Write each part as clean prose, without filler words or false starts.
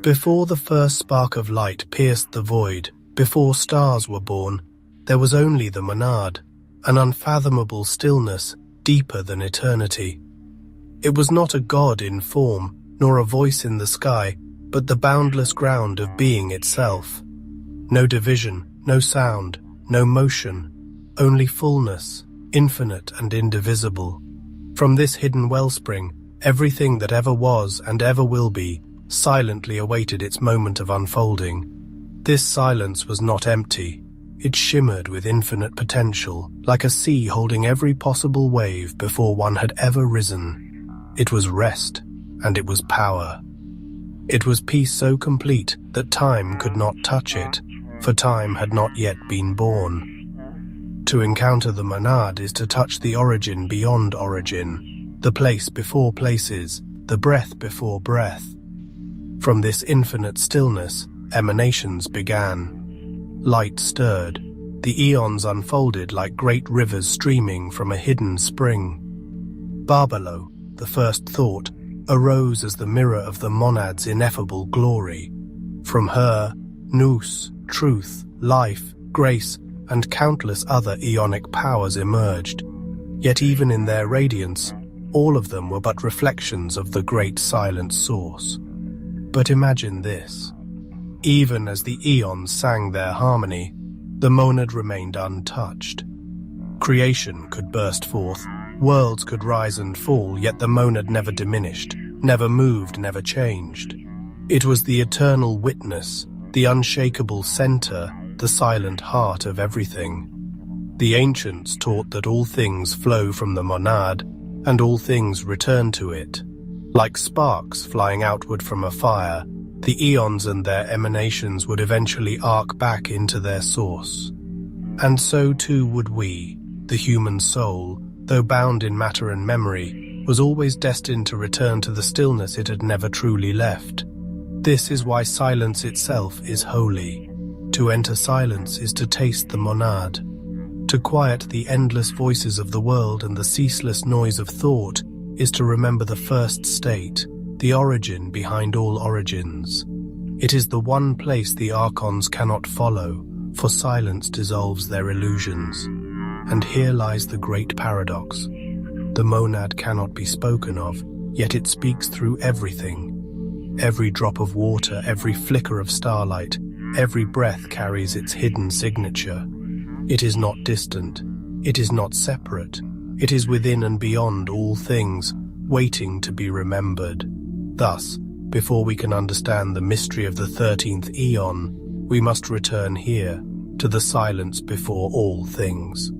Before the first spark of light pierced the void, before stars were born, there was only the monad, an unfathomable stillness deeper than eternity. It was not a god in form, nor a voice in the sky, but the boundless ground of being itself. No division, no sound, no motion, only fullness, infinite and indivisible. From this hidden wellspring, everything that ever was and ever will be silently awaited its moment of unfolding. This silence was not empty. It shimmered with infinite potential, like a sea holding every possible wave before one had ever risen. It was rest, and it was power. It was peace so complete that time could not touch it, for time had not yet been born. To encounter the monad is to touch the origin beyond origin, the place before places, the breath before breath. From this infinite stillness, emanations began. Light stirred. The eons unfolded like great rivers streaming from a hidden spring. Barbalo, the first thought, arose as the mirror of the monad's ineffable glory. From her, nous, truth, life, grace, and countless other eonic powers emerged. Yet even in their radiance, all of them were but reflections of the great silent source. But imagine this. Even as the eons sang their harmony, the monad remained untouched. Creation could burst forth, worlds could rise and fall, yet the monad never diminished, never moved, never changed. It was the eternal witness, the unshakable center, the silent heart of everything. The ancients taught that all things flow from the monad, and all things return to it. Like sparks flying outward from a fire, the eons and their emanations would eventually arc back into their source. And so too would we. The human soul, though bound in matter and memory, was always destined to return to the stillness it had never truly left. This is why silence itself is holy. To enter silence is to taste the monad. To quiet the endless voices of the world and the ceaseless noise of thought is to remember the first state, the origin behind all origins. It is the one place the archons cannot follow, for silence dissolves their illusions. And here lies the great paradox. The monad cannot be spoken of, yet it speaks through everything. Every drop of water, every flicker of starlight, every breath carries its hidden signature. It is not distant, it is not separate, it is within and beyond all things, waiting to be remembered. Thus, before we can understand the mystery of the 13th Aeon, we must return here, to the silence before all things.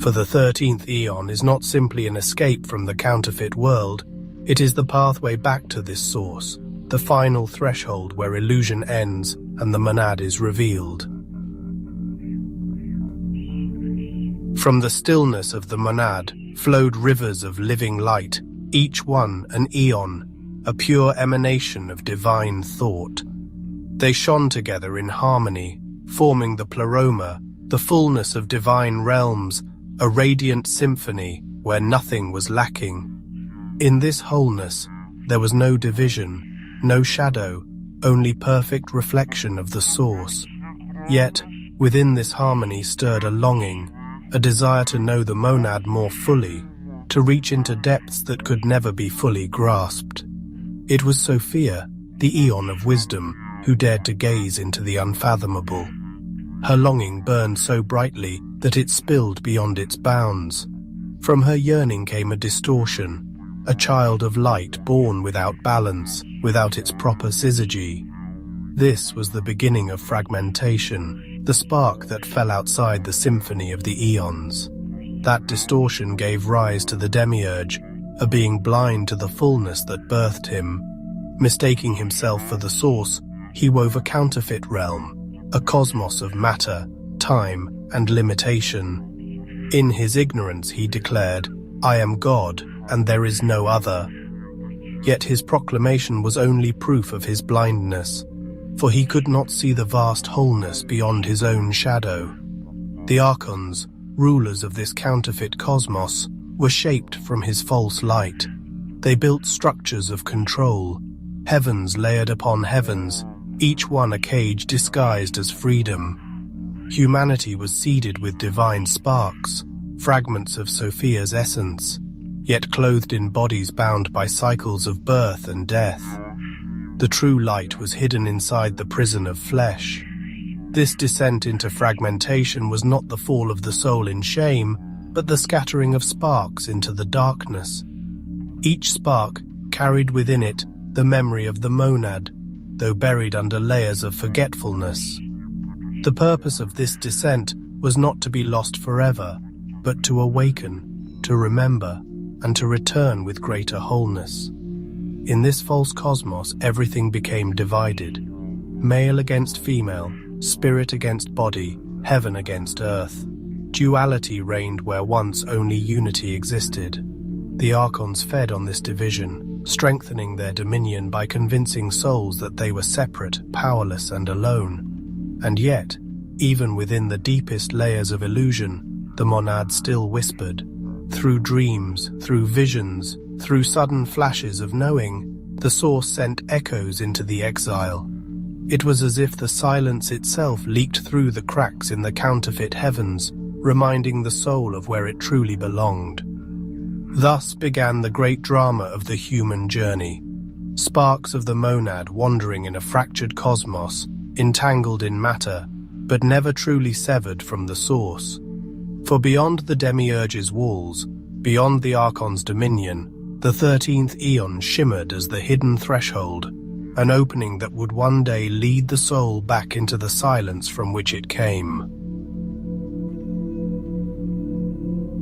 For the 13th Aeon is not simply an escape from the counterfeit world, it is the pathway back to this source, the final threshold where illusion ends and the monad is revealed. From the stillness of the monad flowed rivers of living light, each one an aeon, a pure emanation of divine thought. They shone together in harmony, forming the pleroma, the fullness of divine realms, a radiant symphony where nothing was lacking. In this wholeness, there was no division, no shadow, only perfect reflection of the source. Yet, within this harmony stirred a longing, a desire to know the monad more fully, to reach into depths that could never be fully grasped. It was Sophia, the Aeon of wisdom, who dared to gaze into the unfathomable. Her longing burned so brightly that it spilled beyond its bounds. From her yearning came a distortion, a child of light born without balance, without its proper syzygy. This was the beginning of fragmentation, the spark that fell outside the symphony of the eons. That distortion gave rise to the demiurge, a being blind to the fullness that birthed him. Mistaking himself for the source, he wove a counterfeit realm, a cosmos of matter, time, and limitation. In his ignorance he declared, "I am God, and there is no other." Yet his proclamation was only proof of his blindness, for he could not see the vast wholeness beyond his own shadow. The archons, rulers of this counterfeit cosmos, were shaped from his false light. They built structures of control, Heavens layered upon heavens, each one a cage disguised as freedom. Humanity was seeded with divine sparks, fragments of Sophia's essence, yet clothed in bodies bound by cycles of birth and death. The true light was hidden inside the prison of flesh. This descent into fragmentation was not the fall of the soul in shame, but the scattering of sparks into the darkness. Each spark carried within it the memory of the monad, though buried under layers of forgetfulness. The purpose of this descent was not to be lost forever, but to awaken, to remember, and to return with greater wholeness. In this false cosmos, everything became divided. Male against female, spirit against body, heaven against earth. Duality reigned where once only unity existed. The archons fed on this division, strengthening their dominion by convincing souls that they were separate, powerless, and alone. And yet, even within the deepest layers of illusion, the monad still whispered. Through dreams, through visions, through sudden flashes of knowing, the source sent echoes into the exile. It was as if the silence itself leaked through the cracks in the counterfeit heavens, reminding the soul of where it truly belonged. Thus began the great drama of the human journey. Sparks of the monad wandering in a fractured cosmos, entangled in matter, but never truly severed from the source. For beyond the demiurge's walls, beyond the archon's dominion, the 13th Aeon shimmered as the hidden threshold, an opening that would one day lead the soul back into the silence from which it came.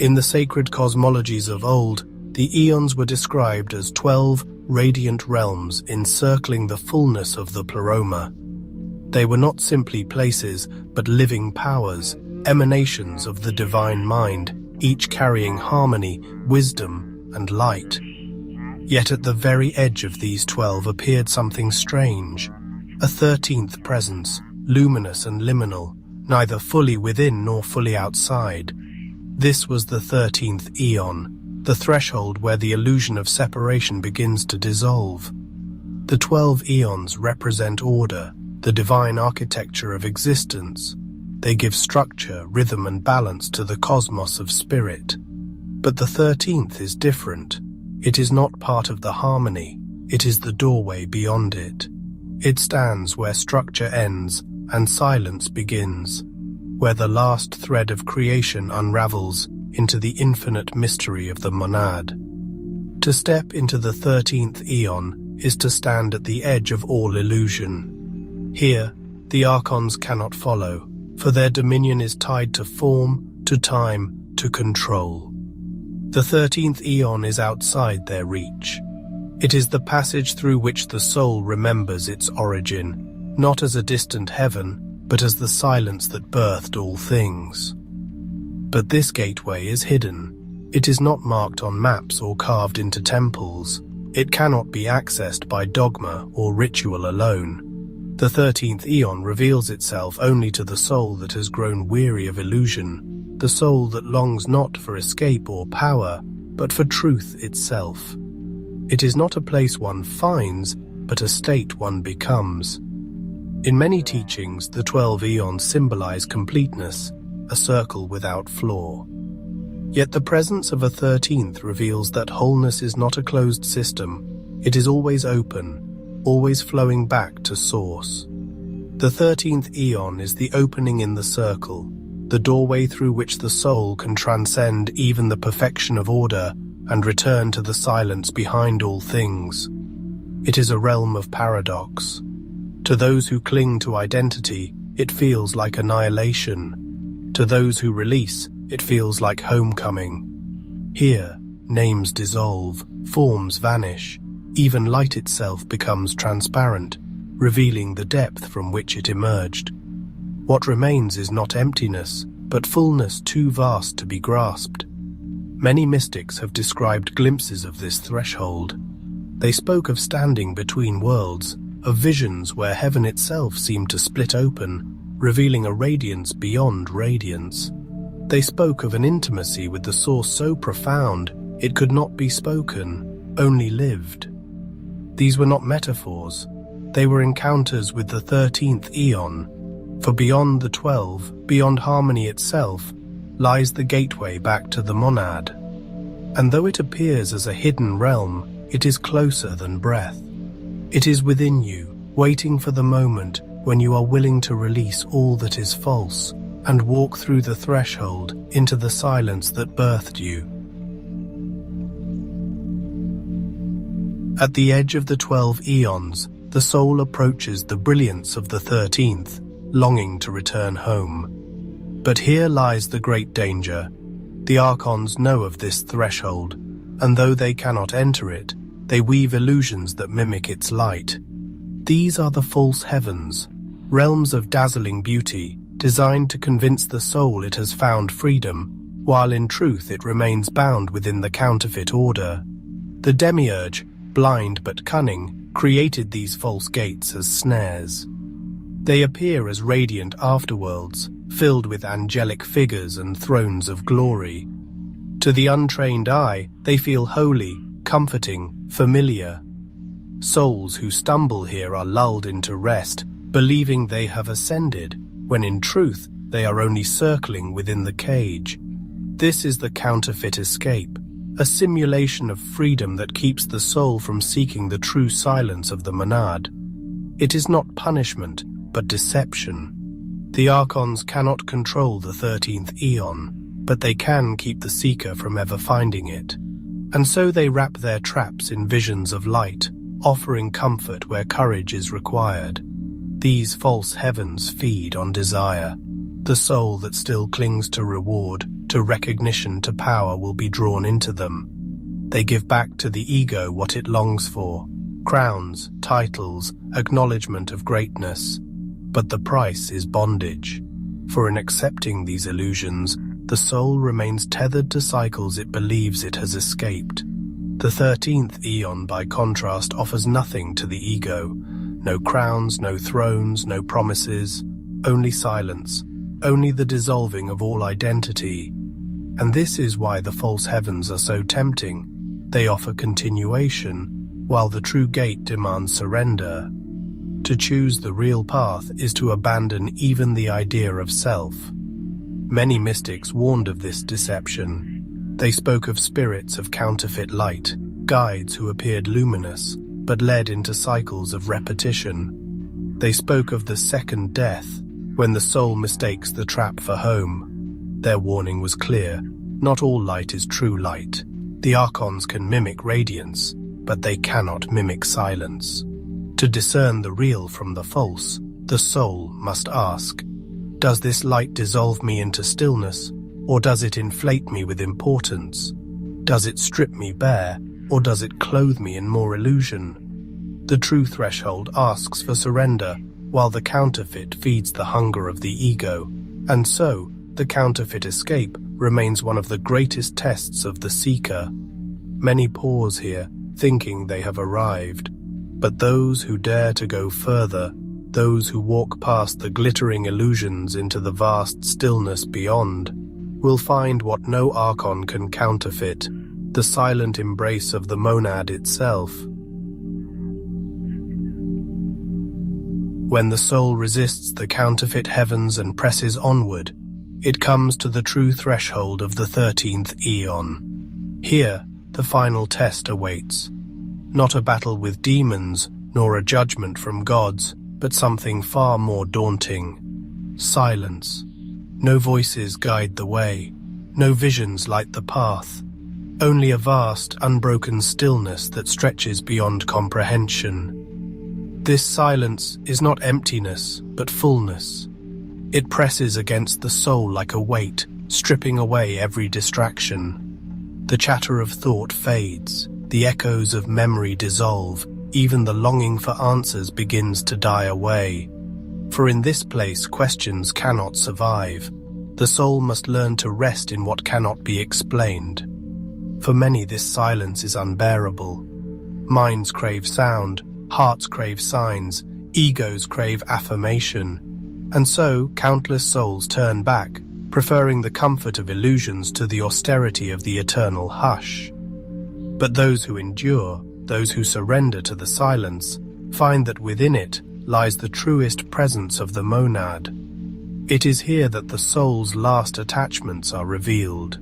In the sacred cosmologies of old, the Aeons were described as 12 radiant realms encircling the fullness of the pleroma. They were not simply places, but living powers, emanations of the divine mind, each carrying harmony, wisdom, and light. Yet at the very edge of these 12 appeared something strange, a 13th presence, luminous and liminal, neither fully within nor fully outside. This was the 13th Aeon, the threshold where the illusion of separation begins to dissolve. The 12 Aeons represent order, the divine architecture of existence. They give structure, rhythm, and balance to the cosmos of spirit. But the 13th is different. It is not part of the harmony, it is the doorway beyond it. It stands where structure ends and silence begins, where the last thread of creation unravels into the infinite mystery of the monad. To step into the 13th Aeon is to stand at the edge of all illusion. Here, the archons cannot follow, for their dominion is tied to form, to time, to control. The 13th Aeon is outside their reach. It is the passage through which the soul remembers its origin, not as a distant heaven, but as the silence that birthed all things. But this gateway is hidden. It is not marked on maps or carved into temples. It cannot be accessed by dogma or ritual alone. The 13th Aeon reveals itself only to the soul that has grown weary of illusion, the soul that longs not for escape or power, but for truth itself. It is not a place one finds, but a state one becomes. In many teachings, the 12 Aeons symbolize completeness, a circle without flaw. Yet the presence of a 13th reveals that wholeness is not a closed system. It is always open, always flowing back to source. The 13th Aeon is the opening in the circle, the doorway through which the soul can transcend even the perfection of order and return to the silence behind all things. It is a realm of paradox. To those who cling to identity, it feels like annihilation. To those who release, it feels like homecoming. Here, names dissolve, forms vanish, even light itself becomes transparent, revealing the depth from which it emerged. What remains is not emptiness, but fullness too vast to be grasped. Many mystics have described glimpses of this threshold. They spoke of standing between worlds, of visions where heaven itself seemed to split open, revealing a radiance beyond radiance. They spoke of an intimacy with the source so profound it could not be spoken, only lived. These were not metaphors. They were encounters with the 13th Aeon, for beyond the 12, beyond harmony itself, lies the gateway back to the monad. And though it appears as a hidden realm, it is closer than breath. It is within you, waiting for the moment when you are willing to release all that is false and walk through the threshold into the silence that birthed you. At the edge of the 12 eons, the soul approaches the brilliance of the 13th, longing to return home. But here lies the great danger. The archons know of this threshold, and though they cannot enter it, they weave illusions that mimic its light. These are the false heavens, realms of dazzling beauty, designed to convince the soul it has found freedom, while in truth it remains bound within the counterfeit order. The demiurge, blind but cunning, created these false gates as snares. They appear as radiant afterworlds, filled with angelic figures and thrones of glory. To the untrained eye, they feel holy, comforting, familiar. Souls who stumble here are lulled into rest, believing they have ascended, when in truth they are only circling within the cage. This is the counterfeit escape, a simulation of freedom that keeps the soul from seeking the true silence of the monad. It is not punishment, but deception. The archons cannot control the 13th Aeon, but they can keep the seeker from ever finding it. And so they wrap their traps in visions of light, offering comfort where courage is required. These false heavens feed on desire. The soul that still clings to reward, to recognition, to power will be drawn into them. They give back to the ego what it longs for: crowns, titles, acknowledgement of greatness. But the price is bondage. For in accepting these illusions, the soul remains tethered to cycles it believes it has escaped. The 13th Aeon, by contrast, offers nothing to the ego. No crowns, no thrones, no promises, only silence, only the dissolving of all identity. And this is why the false heavens are so tempting. They offer continuation, while the true gate demands surrender. To choose the real path is to abandon even the idea of self. Many mystics warned of this deception. They spoke of spirits of counterfeit light, guides who appeared luminous, but led into cycles of repetition. They spoke of the second death, when the soul mistakes the trap for home. Their warning was clear: not all light is true light. The archons can mimic radiance, but they cannot mimic silence. To discern the real from the false, the soul must ask, does this light dissolve me into stillness, or does it inflate me with importance? Does it strip me bare, or does it clothe me in more illusion? The true threshold asks for surrender, while the counterfeit feeds the hunger of the ego. And so, the counterfeit escape remains one of the greatest tests of the seeker. Many pause here, thinking they have arrived. But those who dare to go further, those who walk past the glittering illusions into the vast stillness beyond, will find what no archon can counterfeit: the silent embrace of the monad itself. When the soul resists the counterfeit heavens and presses onward, it comes to the true threshold of the 13th Aeon. Here, the final test awaits. Not a battle with demons, nor a judgment from gods, but something far more daunting: silence. No voices guide the way, no visions light the path, only a vast, unbroken stillness that stretches beyond comprehension. This silence is not emptiness, but fullness. It presses against the soul like a weight, stripping away every distraction. The chatter of thought fades, the echoes of memory dissolve, even the longing for answers begins to die away. For in this place questions cannot survive. The soul must learn to rest in what cannot be explained. For many this silence is unbearable. Minds crave sound, hearts crave signs, egos crave affirmation. And so countless souls turn back, preferring the comfort of illusions to the austerity of the eternal hush. But those who endure, those who surrender to the silence, find that within it lies the truest presence of the monad. It is here that the soul's last attachments are revealed.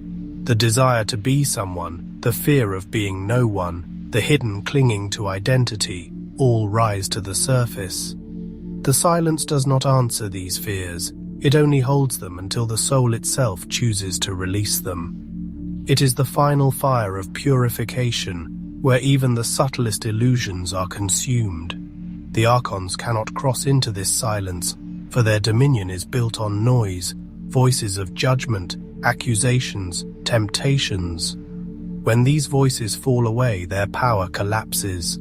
The desire to be someone, the fear of being no one, the hidden clinging to identity, all rise to the surface. The silence does not answer these fears. It only holds them until the soul itself chooses to release them. It is the final fire of purification, where even the subtlest illusions are consumed. The archons cannot cross into this silence, for their dominion is built on noise, voices of judgment, accusations, temptations. When these voices fall away, their power collapses.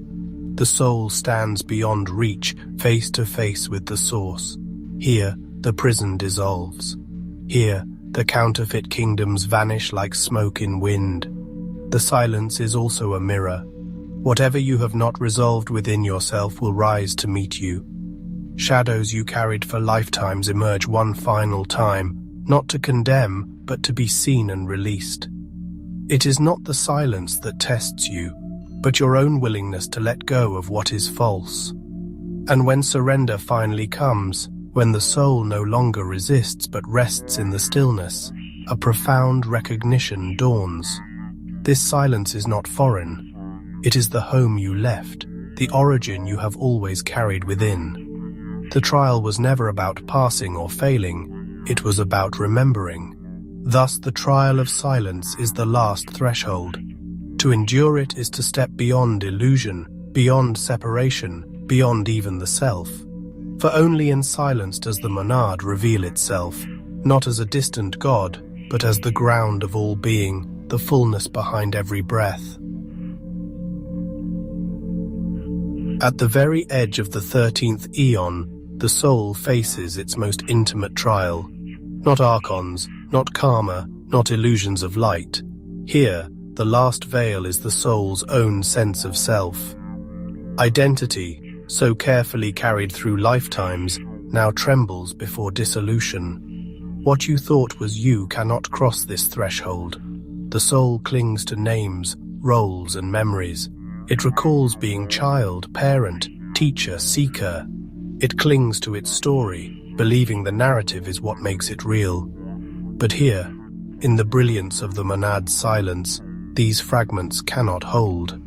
The soul stands beyond reach, face to face with the source. Here, the prison dissolves. Here, the counterfeit kingdoms vanish like smoke in wind. The silence is also a mirror. Whatever you have not resolved within yourself will rise to meet you. Shadows you carried for lifetimes emerge one final time, not to condemn, but to be seen and released. It is not the silence that tests you, but your own willingness to let go of what is false. And when surrender finally comes, when the soul no longer resists but rests in the stillness, a profound recognition dawns. This silence is not foreign. It is the home you left, the origin you have always carried within. The trial was never about passing or failing, it was about remembering. Thus the trial of silence is the last threshold. To endure it is to step beyond illusion, beyond separation, beyond even the self. For only in silence does the monad reveal itself, not as a distant god, but as the ground of all being, the fullness behind every breath. At the very edge of the 13th Aeon, the soul faces its most intimate trial. Not archons, not karma, not illusions of light. Here, the last veil is the soul's own sense of self. Identity, so carefully carried through lifetimes, now trembles before dissolution. What you thought was you cannot cross this threshold. The soul clings to names, roles, and memories. It recalls being child, parent, teacher, seeker. It clings to its story, believing the narrative is what makes it real. But here, in the brilliance of the monad's silence, these fragments cannot hold.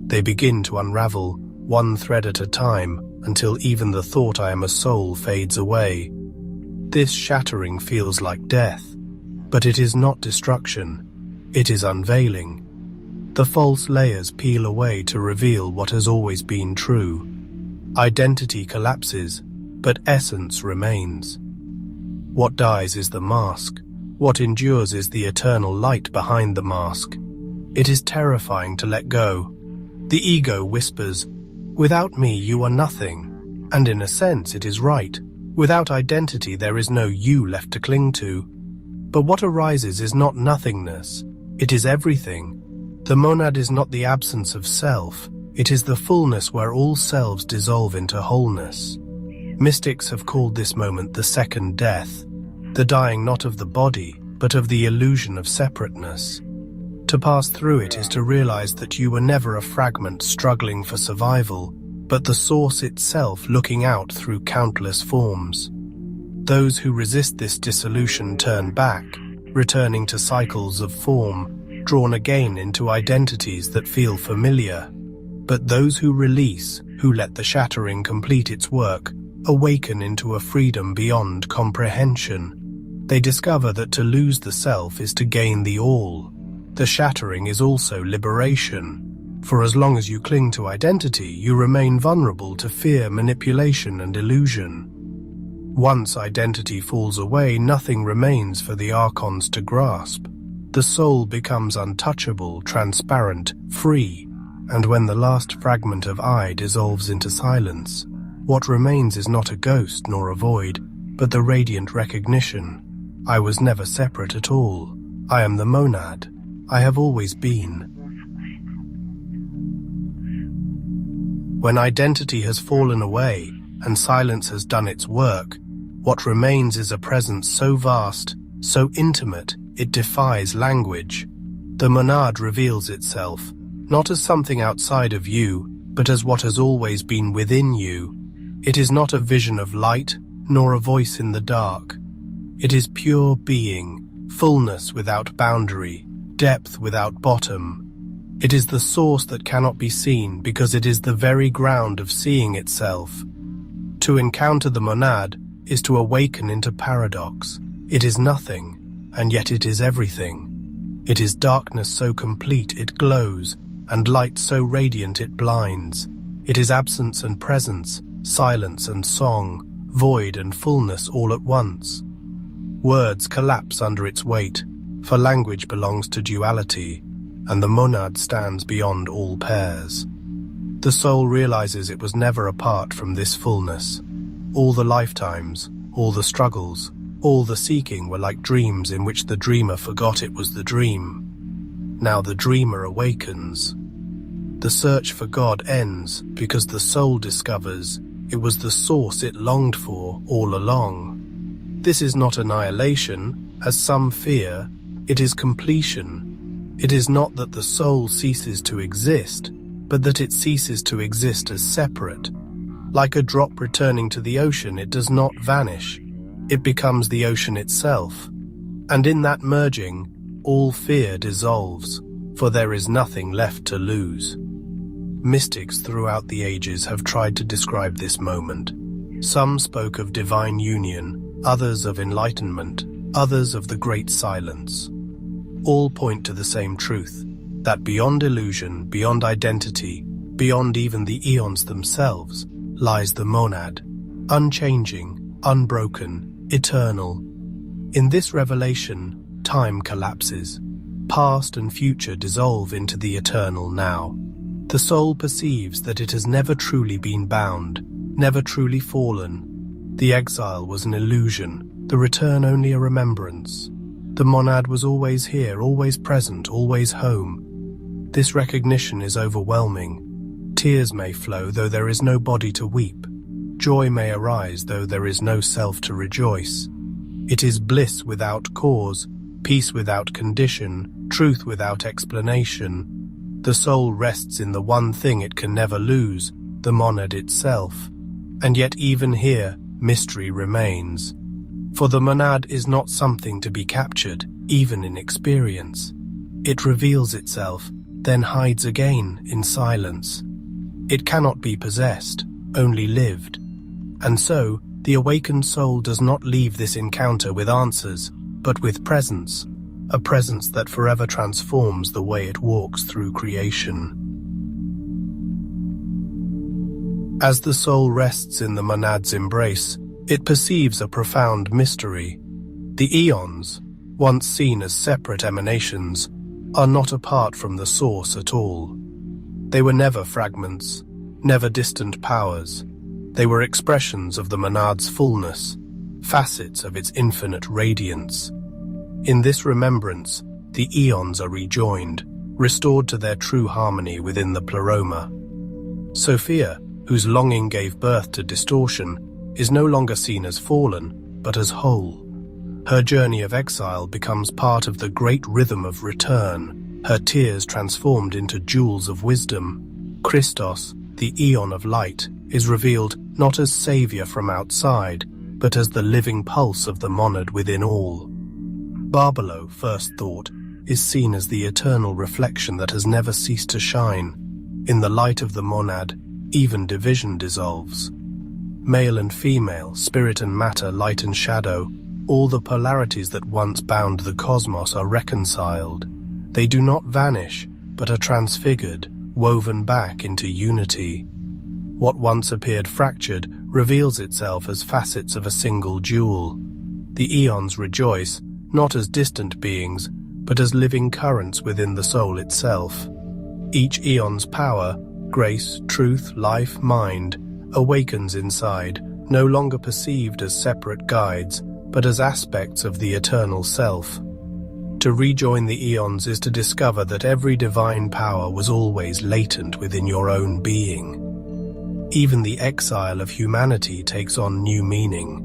They begin to unravel, one thread at a time, until even the thought I am a soul fades away. This shattering feels like death, but it is not destruction. It is unveiling. The false layers peel away to reveal what has always been true. Identity collapses, but essence remains. What dies is the mask. What endures is the eternal light behind the mask. It is terrifying to let go. The ego whispers, "Without me, you are nothing." And in a sense, it is right. Without identity, there is no you left to cling to. But what arises is not nothingness. It is everything. The monad is not the absence of self. It is the fullness where all selves dissolve into wholeness. Mystics have called this moment the second death, the dying not of the body, but of the illusion of separateness. To pass through it is to realize that you were never a fragment struggling for survival, but the source itself looking out through countless forms. Those who resist this dissolution turn back, returning to cycles of form, drawn again into identities that feel familiar. But those who release, who let the shattering complete its work, awaken into a freedom beyond comprehension. They discover that to lose the self is to gain the all. The shattering is also liberation. For as long as you cling to identity, you remain vulnerable to fear, manipulation, and illusion. Once identity falls away, nothing remains for the archons to grasp. The soul becomes untouchable, transparent, free, and when the last fragment of I dissolves into silence, what remains is not a ghost nor a void, but the radiant recognition. I was never separate at all. I am the monad. I have always been. When identity has fallen away and silence has done its work, what remains is a presence so vast, so intimate, it defies language. The monad reveals itself, not as something outside of you, but as what has always been within you. It is not a vision of light, nor a voice in the dark. It is pure being, fullness without boundary, depth without bottom. It is the source that cannot be seen because it is the very ground of seeing itself. To encounter the monad is to awaken into paradox. It is nothing, and yet it is everything. It is darkness so complete it glows, and light so radiant it blinds. It is absence and presence, silence and song, void and fullness all at once. Words collapse under its weight, for language belongs to duality, and the monad stands beyond all pairs. The soul realizes it was never apart from this fullness. All the lifetimes, all the struggles, all the seeking were like dreams in which the dreamer forgot it was the dream. Now the dreamer awakens. The search for God ends because the soul discovers it was the source it longed for all along. This is not annihilation, as some fear, it is completion. It is not that the soul ceases to exist, but that it ceases to exist as separate. Like a drop returning to the ocean, it does not vanish. It becomes the ocean itself. And in that merging, all fear dissolves, for there is nothing left to lose. Mystics throughout the ages have tried to describe this moment. Some spoke of divine union, others of enlightenment, others of the great silence. All point to the same truth, that beyond illusion, beyond identity, beyond even the eons themselves, lies the monad, unchanging, unbroken, eternal. In this revelation, time collapses. Past and future dissolve into the eternal now. The soul perceives that it has never truly been bound, never truly fallen. The exile was an illusion, the return only a remembrance. The monad was always here, always present, always home. This recognition is overwhelming. Tears may flow, though there is no body to weep. Joy may arise, though there is no self to rejoice. It is bliss without cause, peace without condition, truth without explanation. The soul rests in the one thing it can never lose, the monad itself. And yet even here, mystery remains. For the monad is not something to be captured, even in experience. It reveals itself, then hides again in silence. It cannot be possessed, only lived. And so, the awakened soul does not leave this encounter with answers, but with presence, a presence that forever transforms the way it walks through creation. As the soul rests in the monad's embrace, it perceives a profound mystery. The eons, once seen as separate emanations, are not apart from the source at all. They were never fragments, never distant powers. They were expressions of the monad's fullness, facets of its infinite radiance. In this remembrance, the eons are rejoined, restored to their true harmony within the pleroma. Sophia, whose longing gave birth to distortion, is no longer seen as fallen, but as whole. Her journey of exile becomes part of the great rhythm of return, her tears transformed into jewels of wisdom. Christos, the Aeon of light, is revealed not as savior from outside, but as the living pulse of the monad within all. Barbelo, first thought, is seen as the eternal reflection that has never ceased to shine. In the light of the monad, even division dissolves. Male and female, spirit and matter, light and shadow, all the polarities that once bound the cosmos are reconciled. They do not vanish, but are transfigured, woven back into unity. What once appeared fractured reveals itself as facets of a single jewel. The eons rejoice, not as distant beings, but as living currents within the soul itself. Each eon's power, grace, truth, life, mind, awakens inside, no longer perceived as separate guides, but as aspects of the eternal self. To rejoin the eons is to discover that every divine power was always latent within your own being. Even the exile of humanity takes on new meaning.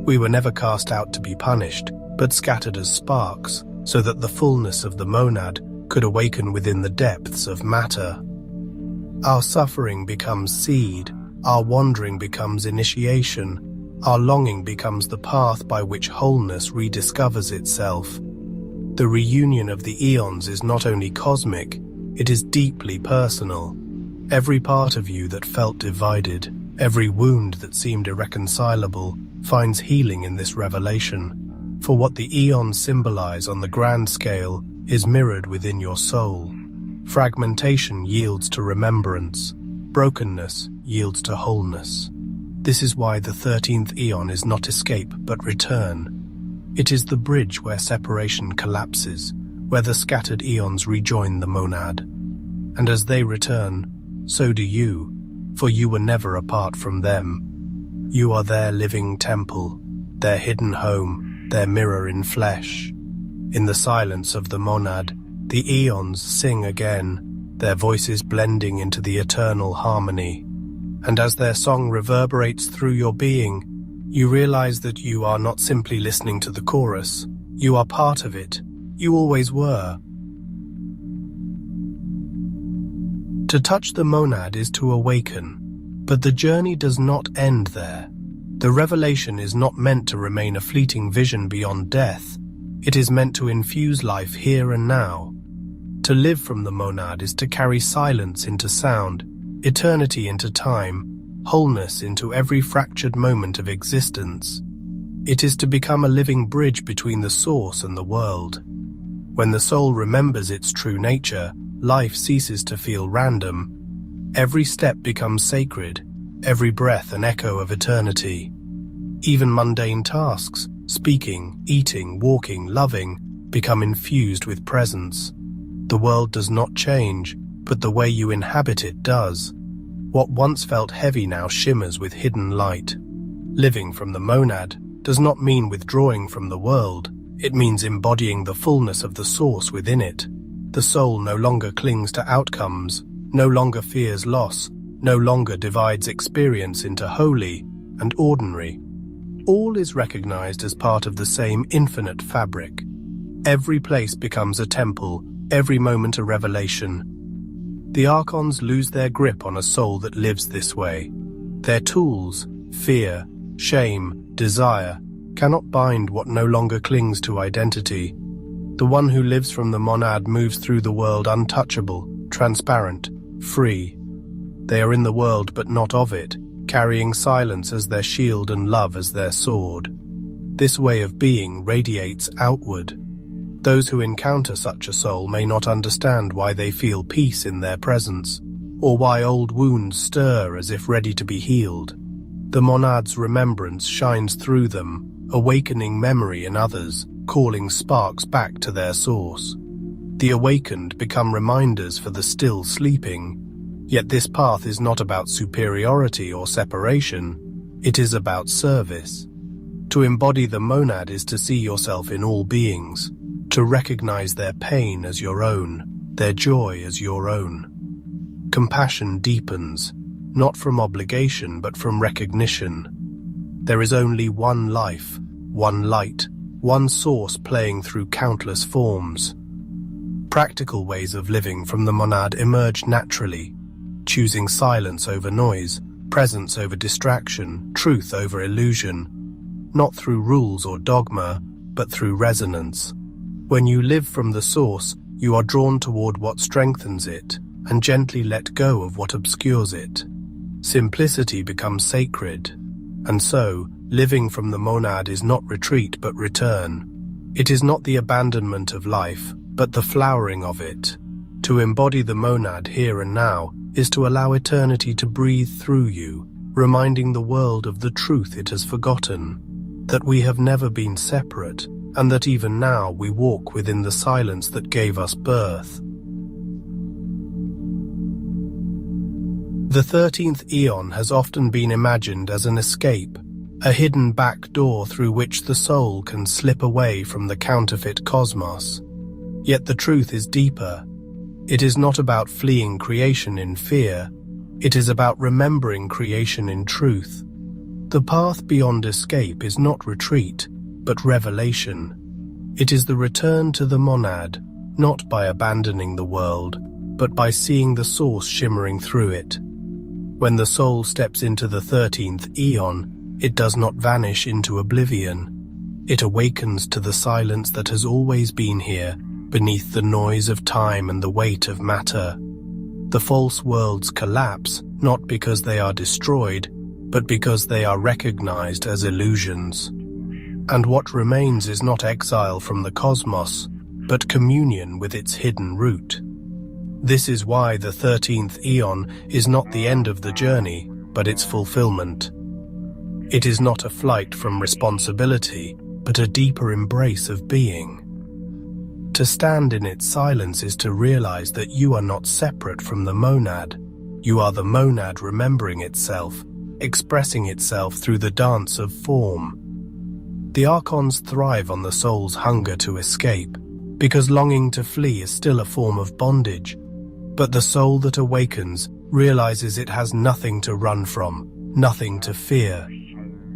We were never cast out to be punished, but scattered as sparks, so that the fullness of the monad could awaken within the depths of matter. Our suffering becomes seed, our wandering becomes initiation, our longing becomes the path by which wholeness rediscovers itself. The reunion of the eons is not only cosmic, it is deeply personal. Every part of you that felt divided, every wound that seemed irreconcilable, finds healing in this revelation. For what the eons symbolize on the grand scale is mirrored within your soul. Fragmentation yields to remembrance. Brokenness yields to wholeness. This is why the 13th eon is not escape but return. It is the bridge where separation collapses, where the scattered eons rejoin the monad. And as they return, so do you, for you were never apart from them. You are their living temple, their hidden home, their mirror in flesh. In the silence of the monad, the eons sing again, their voices blending into the eternal harmony. And as their song reverberates through your being, you realize that you are not simply listening to the chorus. You are part of it. You always were. To touch the monad is to awaken, but the journey does not end there. The revelation is not meant to remain a fleeting vision beyond death. It is meant to infuse life here and now. To live from the monad is to carry silence into sound, eternity into time, wholeness into every fractured moment of existence. It is to become a living bridge between the source and the world. When the soul remembers its true nature, life ceases to feel random. Every step becomes sacred, every breath an echo of eternity. Even mundane tasks, speaking, eating, walking, loving, become infused with presence. The world does not change, but the way you inhabit it does. What once felt heavy now shimmers with hidden light. Living from the monad does not mean withdrawing from the world. It means embodying the fullness of the source within it. The soul no longer clings to outcomes, no longer fears loss, no longer divides experience into holy and ordinary. All is recognized as part of the same infinite fabric. Every place becomes a temple, every moment a revelation. The archons lose their grip on a soul that lives this way. Their tools, fear, shame, desire, cannot bind what no longer clings to identity. The one who lives from the monad moves through the world untouchable, transparent, free. They are in the world but not of it, carrying silence as their shield and love as their sword. This way of being radiates outward. Those who encounter such a soul may not understand why they feel peace in their presence, or why old wounds stir as if ready to be healed. The monad's remembrance shines through them, awakening memory in others, calling sparks back to their source. The awakened become reminders for the still sleeping. Yet this path is not about superiority or separation, it is about service. To embody the monad is to see yourself in all beings, to recognize their pain as your own, their joy as your own. Compassion deepens, not from obligation but from recognition. There is only one life, one light, one source playing through countless forms. Practical ways of living from the monad emerge naturally, choosing silence over noise, presence over distraction, truth over illusion, not through rules or dogma, but through resonance. When you live from the source, you are drawn toward what strengthens it, and gently let go of what obscures it. Simplicity becomes sacred, and so, living from the monad is not retreat but return. It is not the abandonment of life, but the flowering of it. To embody the monad here and now is to allow eternity to breathe through you, reminding the world of the truth it has forgotten, that we have never been separate, and that even now we walk within the silence that gave us birth. The 13th eon has often been imagined as an escape, a hidden back door through which the soul can slip away from the counterfeit cosmos. Yet the truth is deeper. It is not about fleeing creation in fear, it is about remembering creation in truth. The path beyond escape is not retreat, but revelation. It is the return to the monad, not by abandoning the world, but by seeing the source shimmering through it. When the soul steps into the 13th Aeon, it does not vanish into oblivion. It awakens to the silence that has always been here, beneath the noise of time and the weight of matter. The false worlds collapse, not because they are destroyed, but because they are recognized as illusions. And what remains is not exile from the cosmos, but communion with its hidden root. This is why the 13th Aeon is not the end of the journey, but its fulfillment. It is not a flight from responsibility, but a deeper embrace of being. To stand in its silence is to realize that you are not separate from the monad. You are the monad remembering itself, expressing itself through the dance of form. The archons thrive on the soul's hunger to escape, because longing to flee is still a form of bondage. But the soul that awakens realizes it has nothing to run from, nothing to fear.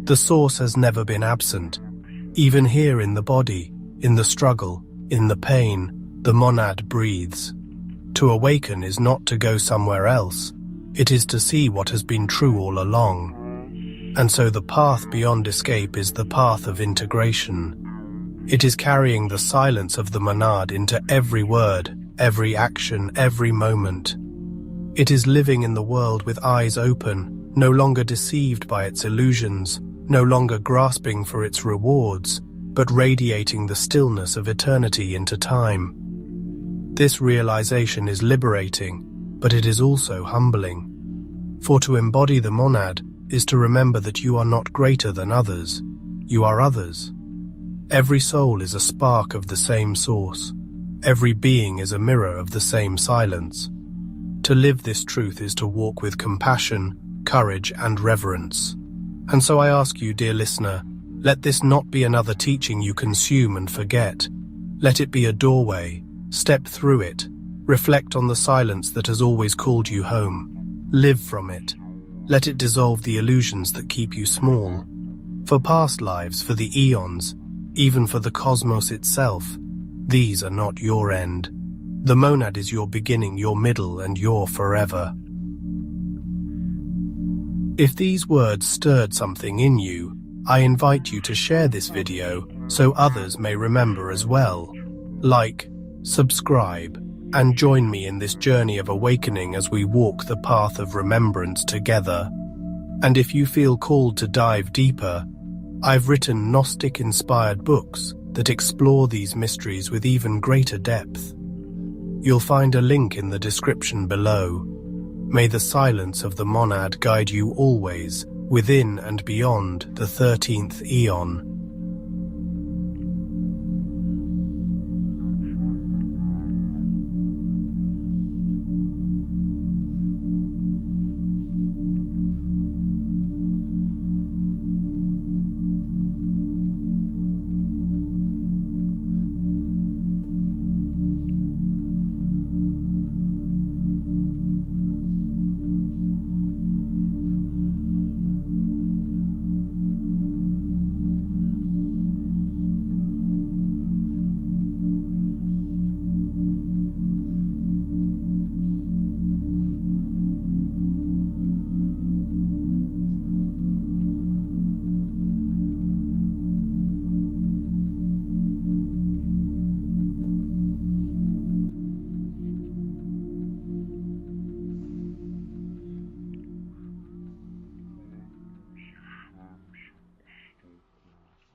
The source has never been absent. Even here in the body, in the struggle, in the pain, the monad breathes. To awaken is not to go somewhere else. It is to see what has been true all along. And so the path beyond escape is the path of integration. It is carrying the silence of the monad into every word, every action, every moment. It is living in the world with eyes open, no longer deceived by its illusions, no longer grasping for its rewards, but radiating the stillness of eternity into time. This realization is liberating, but it is also humbling. For to embody the monad is to remember that you are not greater than others. You are others. Every soul is a spark of the same source. Every being is a mirror of the same silence. To live this truth is to walk with compassion, courage, and reverence. And so I ask you, dear listener, let this not be another teaching you consume and forget. Let it be a doorway. Step through it. Reflect on the silence that has always called you home. Live from it. Let it dissolve the illusions that keep you small. For past lives, for the eons, even for the cosmos itself, these are not your end. The monad is your beginning, your middle, and your forever. If these words stirred something in you, I invite you to share this video so others may remember as well. Like, subscribe, and join me in this journey of awakening as we walk the path of remembrance together. And if you feel called to dive deeper, I've written Gnostic-inspired books that explore these mysteries with even greater depth. You'll find a link in the description below. May the silence of the monad guide you always, within and beyond the 13th Aeon.